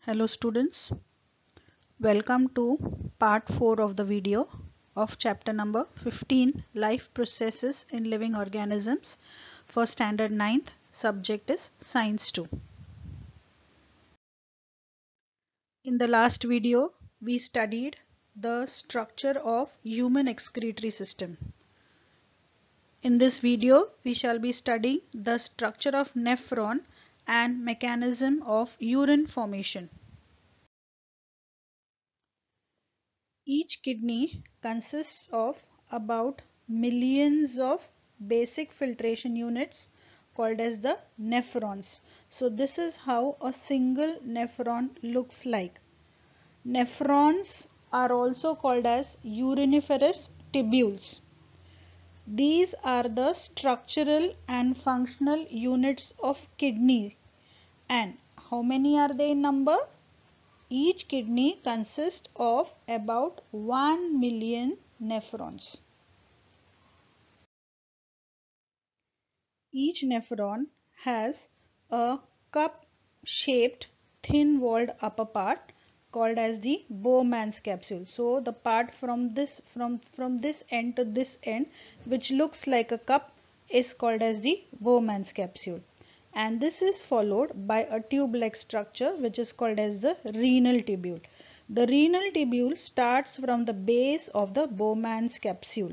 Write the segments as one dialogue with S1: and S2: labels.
S1: Hello students, welcome to part 4 of the video of chapter number 15, Life Processes in Living Organisms, for standard 9th. Subject is Science 2. In the last video we studied the structure of human excretory system. In this video we shall be studying the structure of nephron and mechanism of urine formation. Each kidney consists of about millions of basic filtration units called as the nephrons. So this is how a single nephron looks like. Nephrons are also called as uriniferous tubules. These are the structural and functional units of kidney. And how many are they in number? Each kidney consists of about 1 million nephrons. Each nephron has a cup-shaped thin-walled upper part called as the Bowman's capsule. So the part from this end to this end, which looks like a cup, is called as the Bowman's capsule. And this is followed by a tube-like structure which is called as the renal tubule. The renal tubule starts from the base of the Bowman's capsule.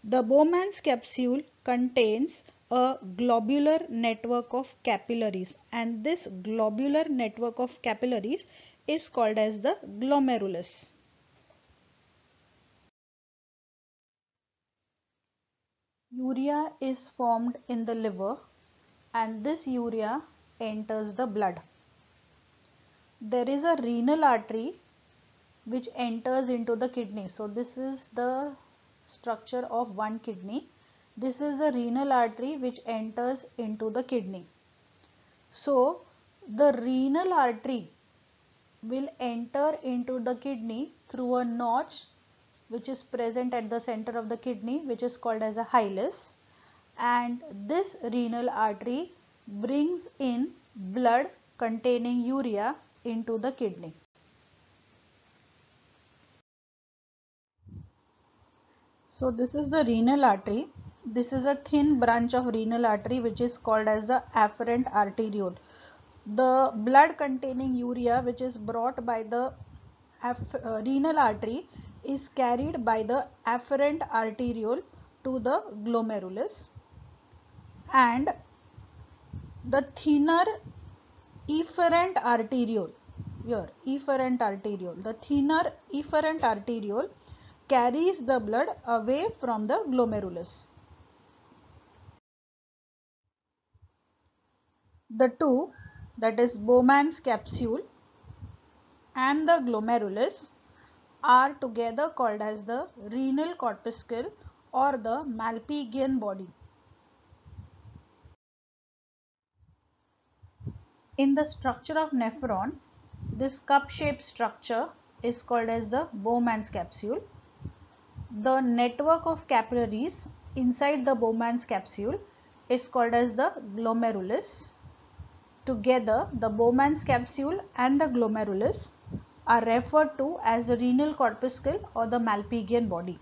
S1: The Bowman's capsule contains a globular network of capillaries, and this globular network of capillaries is called as the glomerulus. Urea is formed in the liver, and this urea enters the blood. There is a renal artery which enters into the kidney. So this is the structure of one kidney. This is the renal artery which enters into the kidney. So the renal artery will enter into the kidney through a notch which is present at the center of the kidney, which is called as a hilus, and this renal artery brings in blood containing urea into the kidney. So this is the renal artery. This is a thin branch of renal artery which is called as the afferent arteriole. The blood containing urea which is brought by the renal artery is carried by the afferent arteriole to the glomerulus, and the thinner efferent arteriole, the thinner efferent arteriole carries the blood away from the glomerulus. The two, that is Bowman's capsule and the glomerulus, are together called as the renal corpuscle or the Malpighian body. In the structure of nephron, this cup-shaped structure is called as the Bowman's capsule. The network of capillaries inside the Bowman's capsule is called as the glomerulus. Together, the Bowman's capsule and the glomerulus are referred to as the renal corpuscle or the Malpighian body.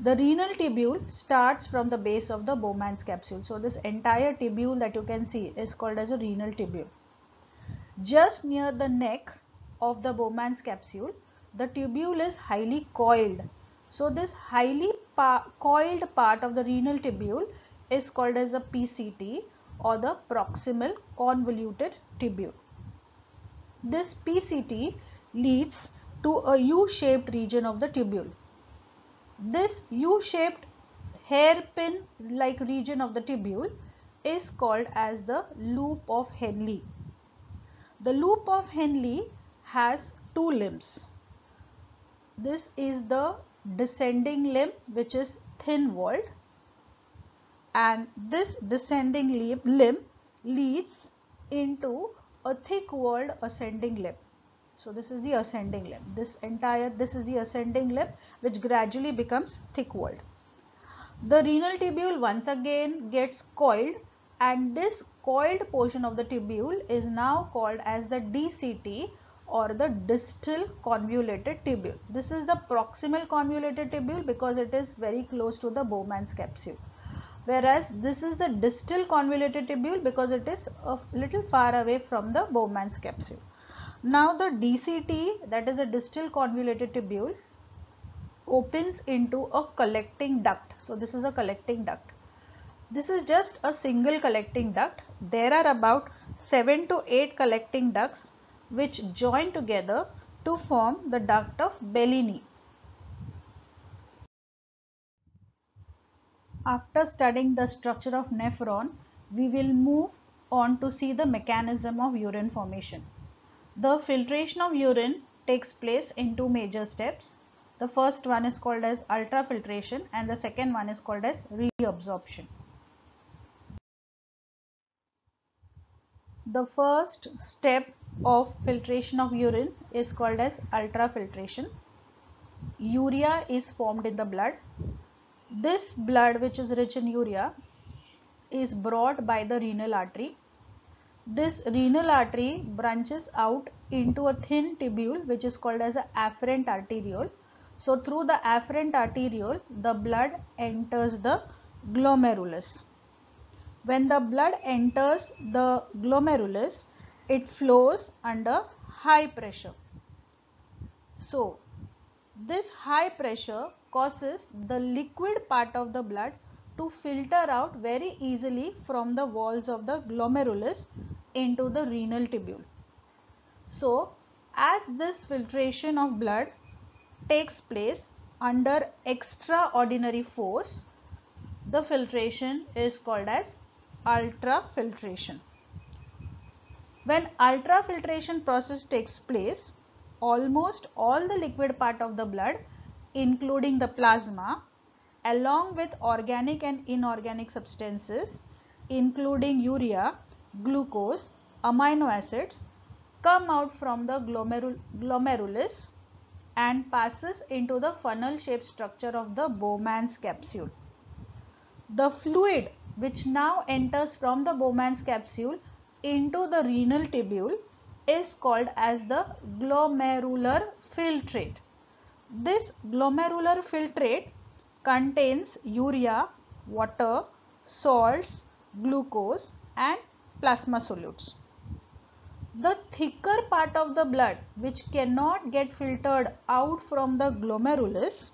S1: The renal tubule starts from the base of the Bowman's capsule. So this entire tubule that you can see is called as a renal tubule. Just near the neck of the Bowman's capsule, the tubule is highly coiled. So this highly coiled part of the renal tubule is called as the PCT or the proximal convoluted tubule. This PCT leads to a U-shaped region of the tubule. This U-shaped hairpin like region of the tubule is called as the loop of Henle. The loop of Henle has two limbs. This is the descending limb which is thin walled, and this descending limb leads into a thick walled ascending limb. So this is the ascending limb. This is the ascending limb which gradually becomes thick walled. The renal tubule once again gets coiled, and this coiled portion of the tubule is now called as the DCT, or the distal convoluted tubule. This is the proximal convoluted tubule because it is very close to the Bowman's capsule, whereas this is the distal convoluted tubule because it is a little far away from the Bowman's capsule. Now the DCT, that is a distal convoluted tubule, opens into a collecting duct. So this is a collecting duct. This is just a single collecting duct. There are about 7 to 8 collecting ducts which join together to form the duct of Bellini. After studying the structure of nephron, we will move on to see the mechanism of urine formation. The filtration of urine takes place in two major steps. The first one is called as ultrafiltration and the second one is called as reabsorption. The first step of filtration of urine is called as ultrafiltration. Urea is formed in the blood. This blood, which is rich in urea, is brought by the renal artery. This renal artery branches out into a thin tubule which is called as an afferent arteriole. So through the afferent arteriole, the blood enters the glomerulus. When the blood enters the glomerulus, it flows under high pressure. So this high pressure causes the liquid part of the blood to filter out very easily from the walls of the glomerulus into the renal tubule. So as this filtration of blood takes place under extraordinary force, the filtration is called as ultrafiltration. When ultrafiltration process takes place, almost all the liquid part of the blood, including the plasma, along with organic and inorganic substances, including urea, glucose, amino acids, come out from the glomerulus and passes into the funnel shaped structure of the Bowman's capsule. The fluid which now enters from the Bowman's capsule into the renal tubule is called as the glomerular filtrate. This glomerular filtrate contains urea, water, salts, glucose and plasma solutes. The thicker part of the blood which cannot get filtered out from the glomerulus,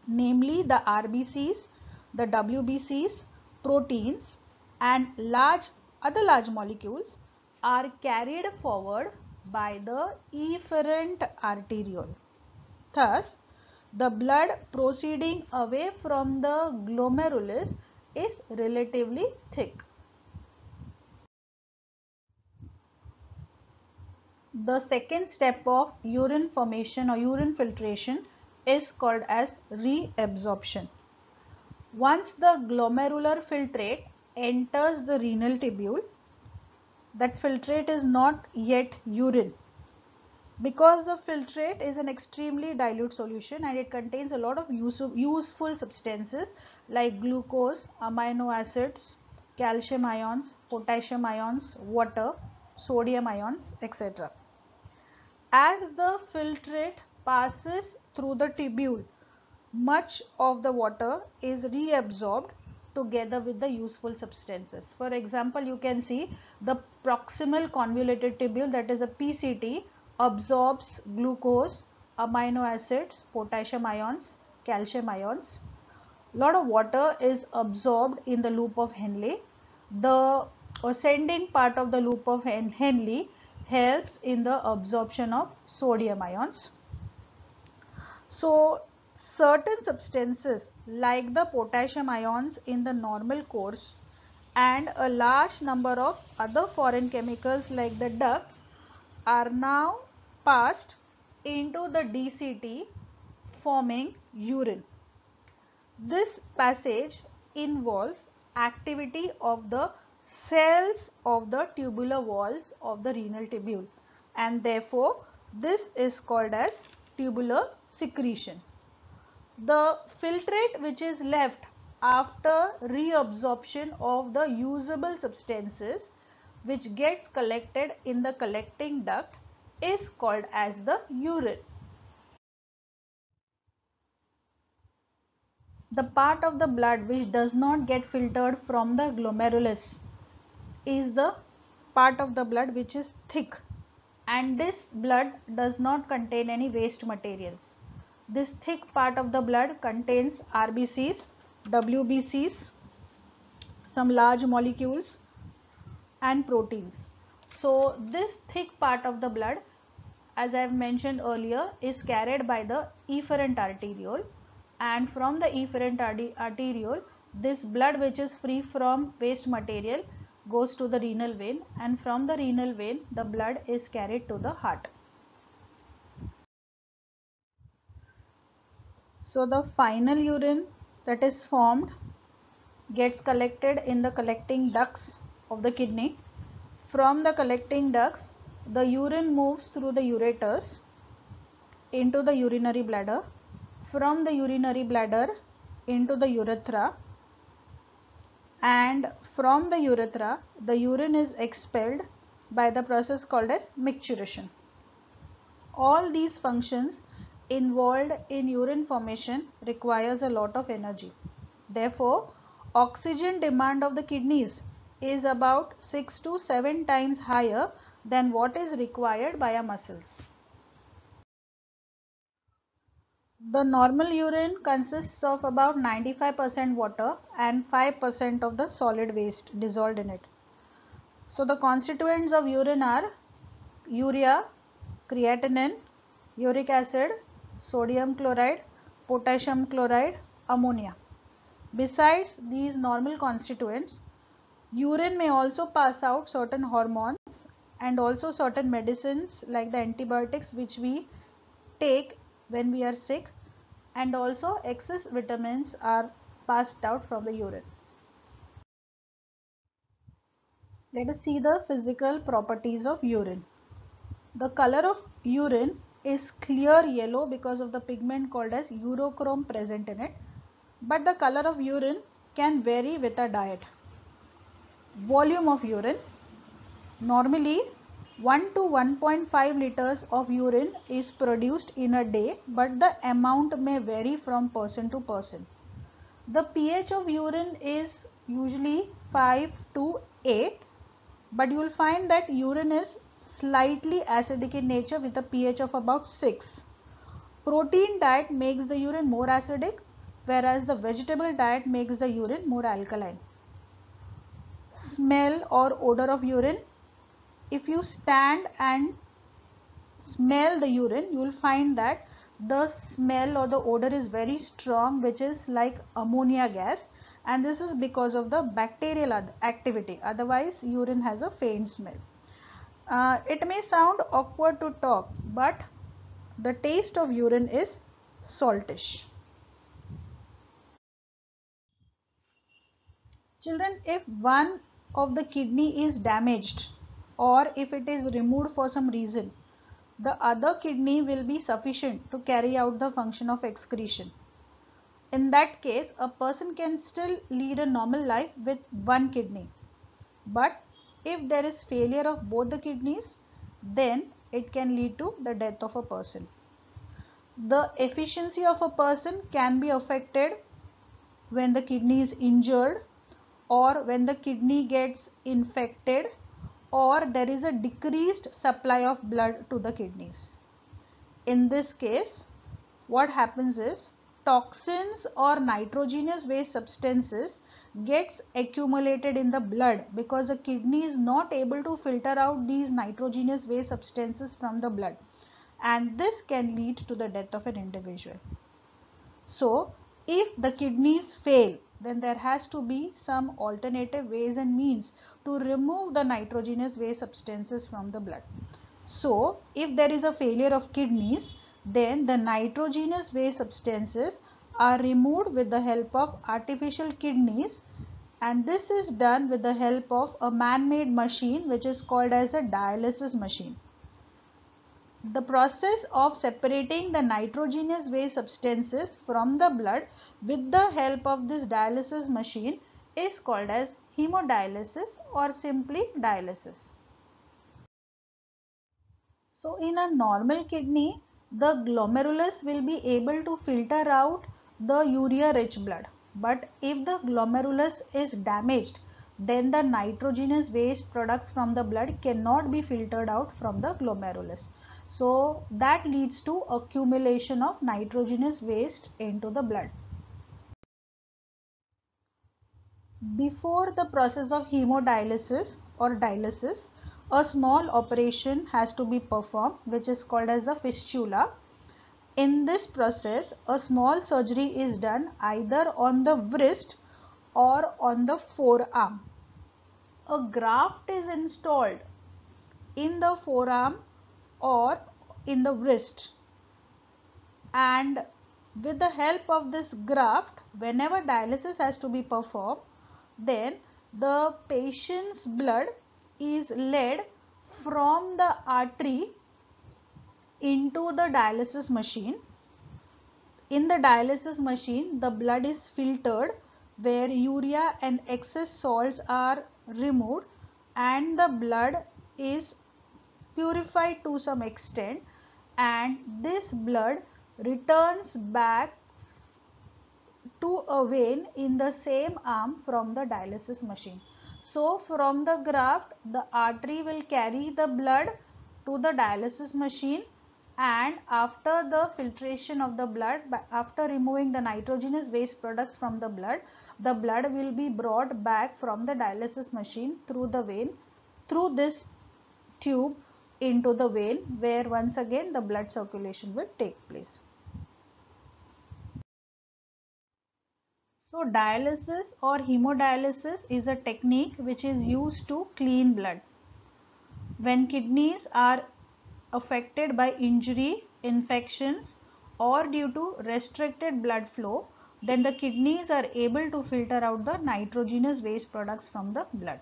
S1: namely the RBCs, the WBCs, proteins and other large molecules, are carried forward by the efferent arteriole. Thus, the blood proceeding away from the glomerulus is relatively thick. The second step of urine formation or urine filtration is called as reabsorption. Once the glomerular filtrate enters the renal tubule, that filtrate is not yet urine, because the filtrate is an extremely dilute solution and it contains a lot of useful substances like glucose, amino acids, calcium ions, potassium ions, water, sodium ions, etc. As the filtrate passes through the tubule, much of the water is reabsorbed together with the useful substances. For example, you can see the proximal convoluted tubule, that is a PCT, absorbs glucose, amino acids, potassium ions, calcium ions. A lot of water is absorbed in the loop of Henle. The ascending part of the loop of Henle helps in the absorption of sodium ions. So certain substances like the potassium ions in the normal course and a large number of other foreign chemicals like the ducts are now passed into the DCT, forming urine. This passage involves activity of the cells of the tubular walls of the renal tubule, and therefore this is called as tubular secretion. The filtrate which is left after reabsorption of the usable substances which gets collected in the collecting duct is called as the urine. The part of the blood which does not get filtered from the glomerulus is the part of the blood which is thick, and this blood does not contain any waste materials. This thick part of the blood contains RBCs, WBCs, some large molecules and proteins. So this thick part of the blood, as I have mentioned earlier, is carried by the efferent arteriole, and from the efferent arteriole this blood which is free from waste material goes to the renal vein, and from the renal vein the blood is carried to the heart. So the final urine that is formed gets collected in the collecting ducts of the kidney. From the collecting ducts, the urine moves through the ureters into the urinary bladder, from the urinary bladder into the urethra, and from the urethra the urine is expelled by the process called as micturition. All these functions involved in urine formation requires a lot of energy. Therefore, oxygen demand of the kidneys is about 6 to 7 times higher than what is required by our muscles. The normal urine consists of about 95% water and 5% of the solid waste dissolved in it. So the constituents of urine are urea, creatinine, uric acid, sodium chloride, potassium chloride, ammonia. Besides these normal constituents, urine may also pass out certain hormones and also certain medicines like the antibiotics which we take when we are sick, and also excess vitamins are passed out from the urine. Let us see the physical properties of urine. The color of urine is clear yellow because of the pigment called as urochrome present in it, but the color of urine can vary with a diet. Volume of urine: normally 1 to 1.5 liters of urine is produced in a day, but the amount may vary from person to person. The pH of urine is usually 5 to 8, but you will find that urine is slightly acidic in nature with a pH of about 6. Protein diet makes the urine more acidic, whereas the vegetable diet makes the urine more alkaline. Smell or odor of urine: if you stand and smell the urine, you will find that the smell or the odor is very strong, which is like ammonia gas, and this is because of the bacterial activity. Otherwise urine has a faint smell. It may sound awkward to talk, but the taste of urine is saltish. Children, if one of the kidney is damaged or if it is removed for some reason, the other kidney will be sufficient to carry out the function of excretion. In that case, a person can still lead a normal life with one kidney. But if there is failure of both the kidneys, then it can lead to the death of a person. The efficiency of a person can be affected when the kidney is injured, or when the kidney gets infected, or there is a decreased supply of blood to the kidneys. In this case, what happens is toxins or nitrogenous waste substances gets accumulated in the blood because the kidney is not able to filter out these nitrogenous waste substances from the blood, and this can lead to the death of an individual. So if the kidneys fail, then there has to be some alternative ways and means to remove the nitrogenous waste substances from the blood. So if there is a failure of kidneys, then the nitrogenous waste substances are removed with the help of artificial kidneys, and this is done with the help of a man-made machine which is called as a dialysis machine. The process of separating the nitrogenous waste substances from the blood with the help of this dialysis machine is called as hemodialysis or simply dialysis. So in a normal kidney, the glomerulus will be able to filter out the urea rich blood. But if the glomerulus is damaged, then the nitrogenous waste products from the blood cannot be filtered out from the glomerulus. So that leads to accumulation of nitrogenous waste into the blood. Before the process of hemodialysis or dialysis, a small operation has to be performed, which is called as a fistula. In this process, a small surgery is done either on the wrist or on the forearm. A graft is installed in the forearm or in the wrist, and with the help of this graft, whenever dialysis has to be performed, then the patient's blood is led from the artery into the dialysis machine. In the dialysis machine, the blood is filtered where urea and excess salts are removed, and the blood is purified to some extent, and this blood returns back to a vein in the same arm from the dialysis machine. So from the graft, the artery will carry the blood to the dialysis machine, and after the filtration of the blood, after removing the nitrogenous waste products from the blood will be brought back from the dialysis machine through the vein, through this tube into the vein, where once again the blood circulation will take place. So dialysis or hemodialysis is a technique which is used to clean blood. When kidneys are affected by injury, infections, or due to restricted blood flow, then the kidneys are able to filter out the nitrogenous waste products from the blood.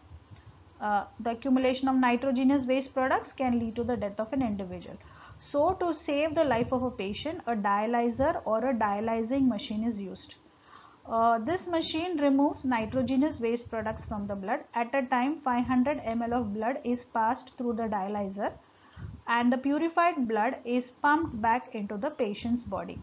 S1: The accumulation of nitrogenous waste products can lead to the death of an individual. So to save the life of a patient, a dialyzer or a dialyzing machine is used. This machine removes nitrogenous waste products from the blood. At a time, 500 ml of blood is passed through the dialyzer, and the purified blood is pumped back into the patient's body.